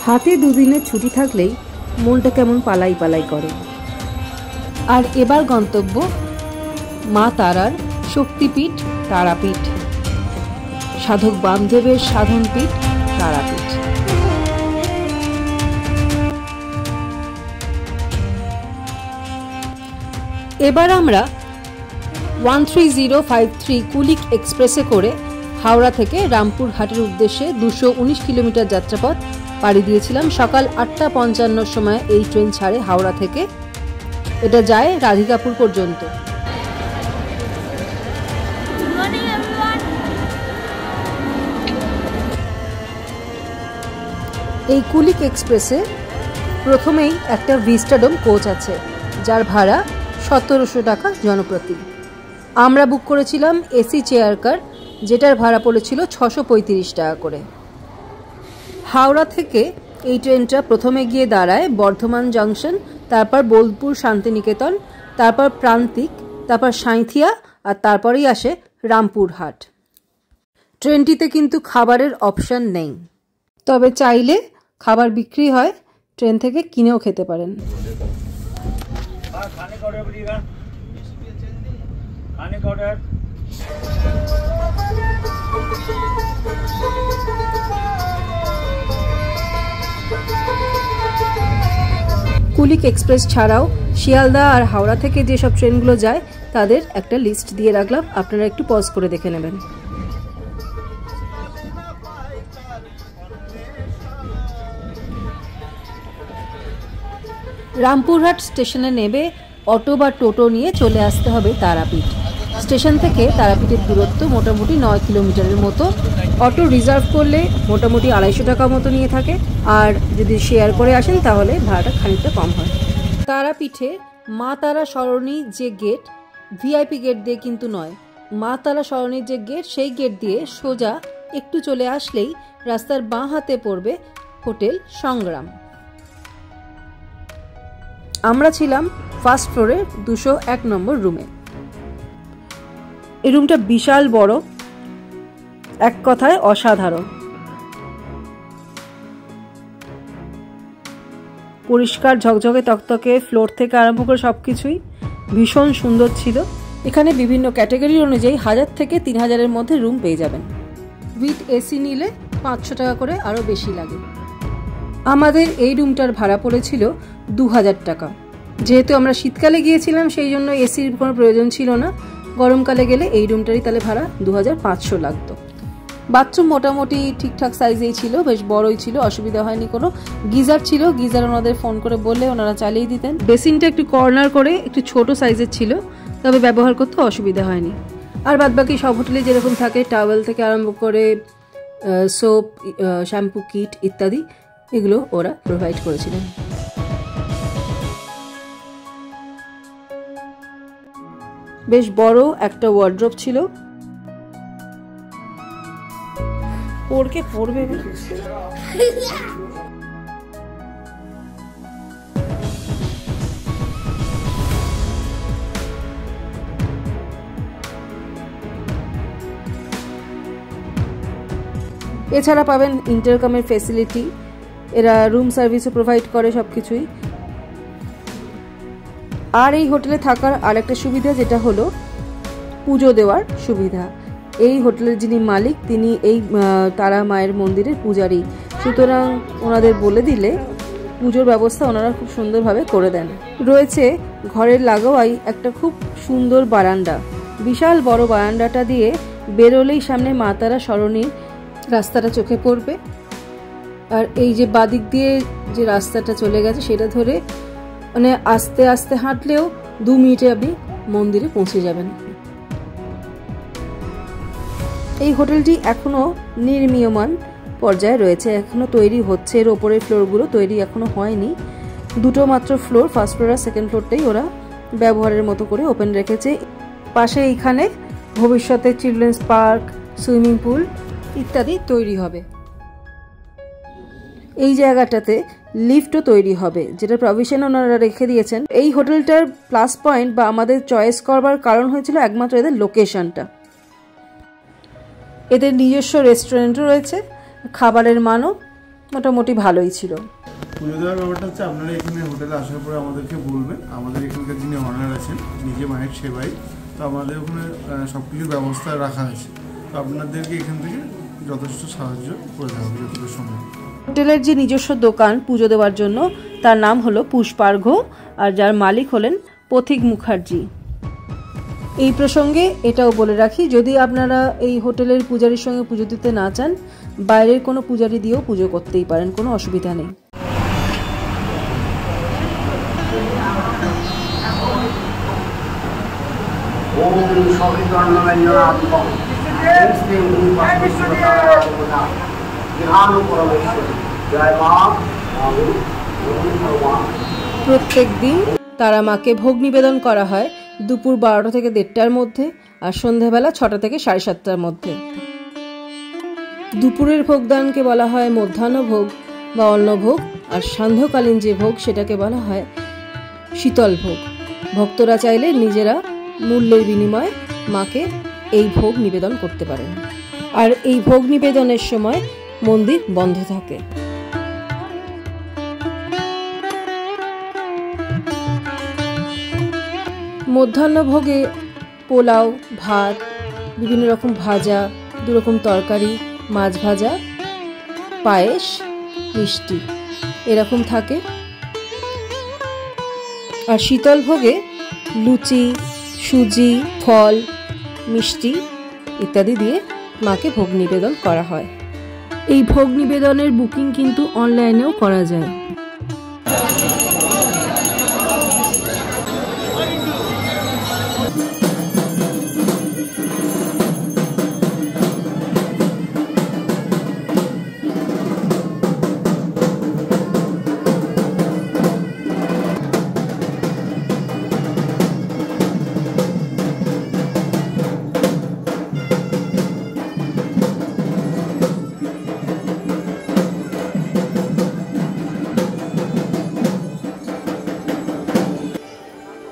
হাতে দুদিনের ছুটি থাকলেই মনটা কেমন পালাই পালাই করে। আর এবার গন্তব্য মা তারার শক্তিপীঠ তারাপীঠ, সাধক বামদেবের সাধনপীঠ তারাপীঠ। এবার আমরা 13053 কুলিক এক্সপ্রেসে করে হাওড়া থেকে রামপুরহাটের উদ্দেশ্যে 219 কিলোমিটার যাত্রাপথ পাড়ি দিয়েছিলাম। সকাল 8:55 সময় এই ট্রেন ছাড়ে হাওড়া থেকে। এটা যায় রাধিকাপুর পর্যন্ত। এই কুলিক এক্সপ্রেসে প্রথমেই একটা ভিস্টাডোম কোচ আছে, যার ভাড়া 1700 টাকা জনপ্রতি। আমরা বুক করেছিলাম এসি চেয়ার কার, যেটার ভাড়া পড়েছিল 635 টাকা করে। হাওড়া থেকে এই ট্রেনটা প্রথমে গিয়ে দাঁড়ায় বর্ধমান জংশন, তারপর বোলপুর শান্তিনিকেতন, তারপর প্রান্তিক, তারপর সাঁইথিয়া, আর তারপরেই আসে রামপুরহাট। ট্রেনটিতে কিন্তু খাবারের অপশন নেই, তবে চাইলে খাবার বিক্রি হয়, ট্রেন থেকে কিনেও খেতে পারেন। কুলিক এক্সপ্রেস ছাড়াও শিয়ালদা আর হাওড়া থেকে যেসব ট্রেনগুলো যায় তাদের একটা লিস্ট দিয়ে রাখলাম, আপনারা একটু পজ করে দেখে নেবেন। রামপুরহাট স্টেশনে নেবে অটো বা টোটো নিয়ে চলে আসতে হবে তারাপীঠ। স্টেশন থেকে তারাপীঠের দূরত্ব মোটামুটি 9 কিলোমিটারের মতো। অটো রিজার্ভ করলে মোটামুটি 250 টাকা মতো নিয়ে থাকে, আর যদি শেয়ার করে আসেন তাহলে ভাড়াটা খানিকটা কম হয়। তারাপীঠে মা তারা সরণি যে গেট, ভিআইপি গেট দিয়ে কিন্তু নয়, মা তারা সরণির যে গেট, সেই গেট দিয়ে সোজা একটু চলে আসলেই রাস্তার বাঁ হাতে পড়বে হোটেল সংগ্রাম। আমরা ছিলাম ফার্স্ট ফ্লোরে 201 নম্বর রুমে। এই রুমটা বিশাল বড়, এক কথায় অসাধারণ। পরিষ্কার ঝকঝকে তকতকে, ফ্লোর থেকে আরম্ভ করে সবকিছুই ভীষণ সুন্দর ছিল। এখানে বিভিন্ন ক্যাটাগরি অনুযায়ী 1000 থেকে 3000-এর মধ্যে রুম পেয়ে যাবেন। উইথ এসি নিলে 500 টাকা করে আরো বেশি লাগে। আমাদের এই রুমটার ভাড়া পড়েছিল 2000 টাকা। যেহেতু আমরা শীতকালে গিয়েছিলাম সেই জন্য এসির কোনো প্রয়োজন ছিল না, গরমকালে গেলে এই রুমটারই তাহলে ভাড়া 2500 লাগতো। বাথরুম মোটামুটি ঠিকঠাক সাইজেই ছিল, বেশ বড়ই ছিল, অসুবিধা হয়নি কোনো। গিজার ছিল, গিজার ওনাদের ফোন করে বললে ওনারা চালিয়ে দিতেন। বেসিনটা একটু কর্নার করে একটু ছোট সাইজের ছিল, তবে ব্যবহার করতে অসুবিধা হয়নি। আর বাদবাকি সব হোটেলে যেরকম থাকে, টাওয়েল থেকে আরম্ভ করে সোপ, শ্যাম্পু কিট ইত্যাদি, এগুলো ওরা প্রোভাইড করেছিলেন। বেশ বড় একটা ওয়ার্ড্রোব ছিল। পড়কে পড়বে এছাড়া পাবেন ইন্টারকমের ফেসিলিটি, এরা রুম সার্ভিসও প্রোভাইড করে সবকিছুই। আর এই হোটেলে থাকার আরেকটা সুবিধা যেটা হলো পুজো দেওয়ার সুবিধা। এই হোটেলের যিনি মালিক তিনি এই তারা মায়ের মন্দিরের পূজারী, সুতরাং ওনাদের বলে দিলে পুজোর ব্যবস্থা ওনারা খুব সুন্দরভাবে করে দেন। রয়েছে ঘরের লাগোয়াই একটা খুব সুন্দর বারান্দা, বিশাল বড় বারান্দাটা দিয়ে বেরোলেই সামনে মা তারা সরণির রাস্তাটা চোখে পড়বে। আর এই যে বাদিক দিয়ে যে রাস্তাটা চলে গেছে সেটা ধরে মানে আস্তে আস্তে হাঁটলেও 2 মিনিটে আপনি মন্দিরে পৌঁছে যাবেন। এই হোটেলটি এখনো নির্মীয়মান পর্যায়ে রয়েছে, এখনো তৈরি হচ্ছে। এর ওপরের ফ্লোরগুলো তৈরি এখনো হয়নি। 2টো মাত্র ফ্লোর, ফার্স্ট ফ্লোর আর সেকেন্ড ফ্লোরটাই ওরা ব্যবহারের মতো করে ওপেন রেখেছে। পাশে এইখানে ভবিষ্যতে চিলড্রেন্স পার্ক, সুইমিং পুল ইত্যাদি তৈরি হবে। এই জায়গাটাতে লিফটও তৈরি হবে, যেটা প্রভিশন ওনারা রেখে দিয়েছেন। এই হোটেলটার প্লাস পয়েন্ট বা আমাদের চয়েস করবার কারণ হয়েছিল একমাত্র এদের লোকেশনটা। এদের নিজস্ব রেস্টুরেন্টও রয়েছে, খাবারের মানও মোটামুটি ভালোই ছিল। পুজো দেওয়ার ব্যাপারটা হচ্ছে আপনারা এখানে হোটেলে আসার পরে আমাদেরকে বলবেন, আমাদের এখানকার যিনি অনার আছেন নিজে মায়ের সেবাই, তো আমাদের ওখানে সব কিছু ব্যবস্থা রাখা আছে, তো আপনাদেরকে এখান থেকে যথেষ্ট সাহায্য করে দেওয়া হবে যতটুকু সম্ভব। হোটেলের যে নিজস্ব দোকান পুজো দেওয়ার জন্য, তার নাম হলো পুষ্পার্ঘ, আর যার মালিক হলেন পথিক মুখার্জি। এই প্রসঙ্গে এটাও বলে রাখি, যদি আপনারা এই হোটেলের পূজারীর সঙ্গে পুজো দিতে না চান, বাইরের কোনো পূজারী দিয়েও পুজো করতেই পারেন, কোনো অসুবিধা নেই। প্রত্যেক দিন তারা মাকে ভোগ নিবেদন করা হয় দুপুর 12টা থেকে 1:30টার মধ্যে, আর সন্ধ্যাবেলা 6টা থেকে 7:30টার মধ্যে। দুপুরের ভোগদানকে বলা হয় মধ্যাহ্ন ভোগ বা অন্নভোগ, আর সান্ধ্যকালীন যে ভোগ সেটাকে বলা হয় শীতল ভোগ। ভক্তরা চাইলে নিজেরা মূল্যের বিনিময়ে মাকে এই ভোগ নিবেদন করতে পারেন, আর এই ভোগ নিবেদনের সময় মন্দির বন্ধ থাকে। মধ্যাহ্ন ভোগে পোলাও, ভাত, বিভিন্ন রকম ভাজা, 2 রকম তরকারি, মাছ ভাজা, পায়েস, মিষ্টি এরকম থাকে। আর শীতল ভোগে লুচি, সুজি, ফল, মিষ্টি ইত্যাদি দিয়ে মাকে ভোগ নিবেদন করা হয়। এই ভোগ নিবেদনের বুকিং কিন্তু অনলাইনেও করা যায়।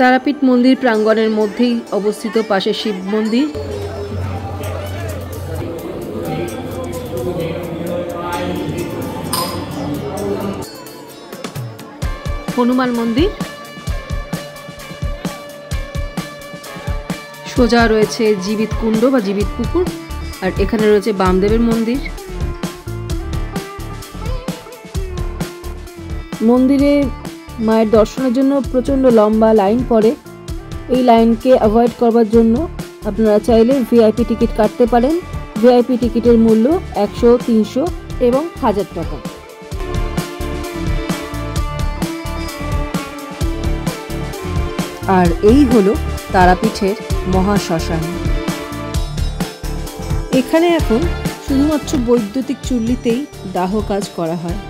তারাপীঠ মন্দির প্রাঙ্গণের মধ্যেই অবস্থিত পাশে শিব মন্দির, হনুমান মন্দির, সোজা রয়েছে জীবিত কুণ্ড বা জীবিত পুকুর, আর এখানে রয়েছে বামদেবের মন্দির। মন্দিরে মায়ের দর্শনের জন্য প্রচণ্ড লম্বা লাইন পড়ে। এই লাইনকে অ্যাভয়েড করবার জন্য আপনারা চাইলে ভিআইপি টিকিট কাটতে পারেন। ভিআইপি টিকিটের মূল্য 100, 300 এবং 1000 টাকা। আর এই হলো তারাপীঠের মহাশ্মশান। এখানে এখন শুধুমাত্র বৈদ্যুতিক চুল্লিতেই দাহ কাজ করা হয়।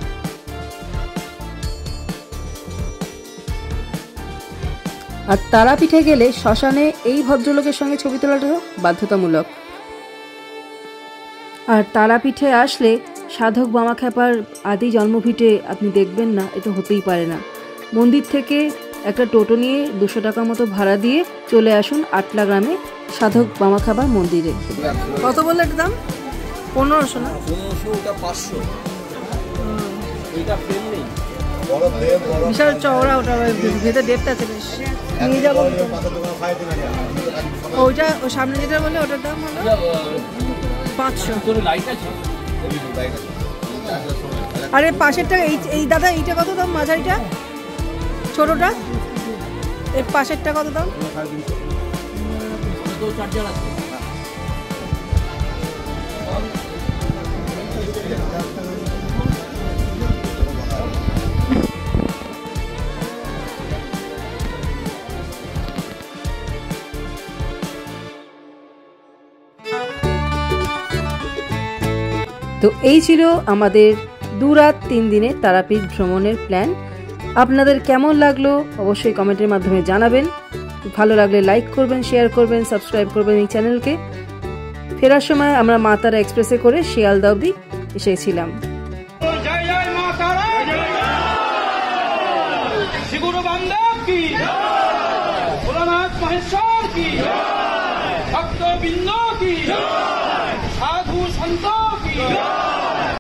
আর তারাপীঠে গেলে শ্মশানে এই ভদ্রলোকের সঙ্গে ছবি তোলাটাও বাধ্যতামূলক। আর তারাপীঠে আসলে সাধক বামাখ্যাপার আদি জন্মভিটে আপনি দেখবেন না, এটা হতেই পারে না। মন্দির থেকে একটা টোটো নিয়ে 200 টাকা মতো ভাড়া দিয়ে চলে আসুন আটলা গ্রামে সাধক বামাখ্যাপার মন্দিরে। কত বললে এটা দাম? 1500 না? 1500, ওটা 500। এটা ফ্রেম নেই, বিশাল চওড়া, ওটা ভেতরে ডেপথ আছে বেশ। নিয়ে যাবো ওইটা, ও সামনে যেটা বললে ওটার দাম হলো 500। আরে পাশেরটা এই দাদা, এইটা কত দাম? মাঝারিটা, ছোটটা, এর পাশেরটা কত দাম? তো এই ছিল আমাদের 2 রাত 3 দিনের তারাপীঠ ভ্রমণের প্ল্যান। আপনাদের কেমন লাগলো অবশ্যই কমেন্টের মাধ্যমে জানাবেন। ভালো লাগলে লাইক করবেন, শেয়ার করবেন, সাবস্ক্রাইব করবেন এই চ্যানেলকে। ফেরার সময় আমরা মা তারা এক্সপ্রেসে করে শিয়ালদা অবধি এসেছিলাম। সাধু সন্ত কি